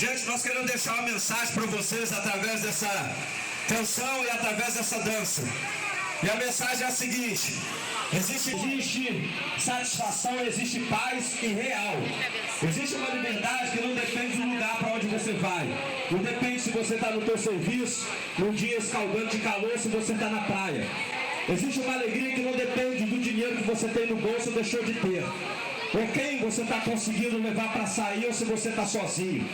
Gente, nós queremos deixar uma mensagem para vocês através dessa canção e através dessa dança. E a mensagem é a seguinte: existe satisfação, existe paz e real. Existe uma liberdade que não depende do lugar para onde você vai. Não depende se você está no teu serviço, num dia escaldante de calor, se você está na praia. Existe uma alegria que não depende do dinheiro que você tem no bolso ou deixou de ter, ou quem você está conseguindo levar para sair, ou se você está sozinho.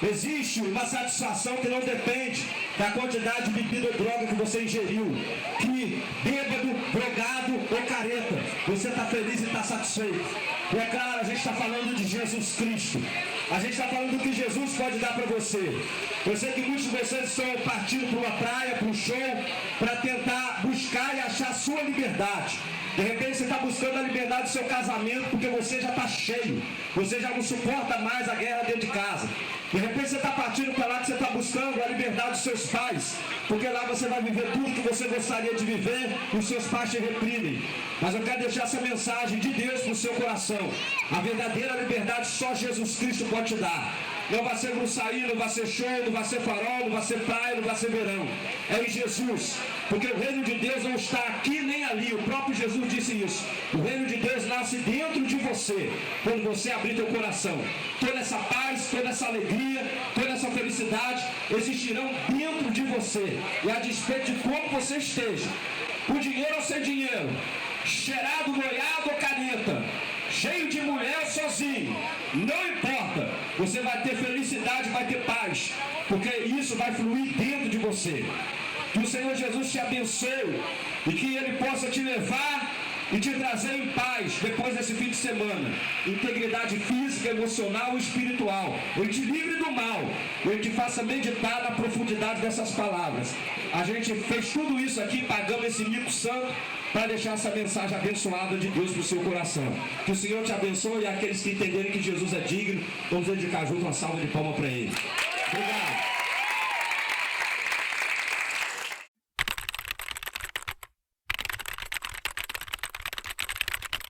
Existe uma satisfação que não depende da quantidade de bebida ou droga que você ingeriu. Que bêbado, drogado ou careta, você está feliz e está satisfeito. E é claro, a gente está falando de Jesus Cristo. A gente está falando do que Jesus pode dar para você. Eu sei que muitos de vocês estão partindo para uma praia, para um show, para tentar buscar e achar a sua liberdade. De repente você está buscando a liberdade do seu casamento porque você já está cheio. Você já não suporta mais a guerra dentro de casa. De repente você está partindo para lá que você está buscando a liberdade dos seus pais. Porque lá você vai viver tudo que você gostaria de viver e os seus pais te reprimem. Mas eu quero deixar essa mensagem de Deus no seu coração. A verdadeira liberdade só Jesus Cristo pode te dar. Não vai ser gruçaí, não vai ser show, não vai ser farol, não vai ser praia, não vai ser verão. É em Jesus. Porque o reino de Deus não está aqui nem ali. O próprio Jesus disse isso. O reino de Deus nasce dentro de você, quando você abrir teu coração. Toda essa paz, toda essa alegria, toda essa felicidade existirão dentro de você. E a despeito de como você esteja, com dinheiro ou sem dinheiro, cheirado, noiado ou careta, cheio de mulher sozinho, não importa, você vai ter felicidade, vai ter paz, porque isso vai fluir dentro de você. Que o Senhor Jesus te abençoe e que Ele possa te levar e te trazer em paz depois desse fim de semana. Integridade física, emocional e espiritual. Ele te livre do mal. Ele te faça meditar na profundidade dessas palavras. A gente fez tudo isso aqui, pagamos esse mico santo para deixar essa mensagem abençoada de Deus para o seu coração. Que o Senhor te abençoe e aqueles que entenderem que Jesus é digno, vamos dedicar junto uma salva de palmas para Ele. Obrigado.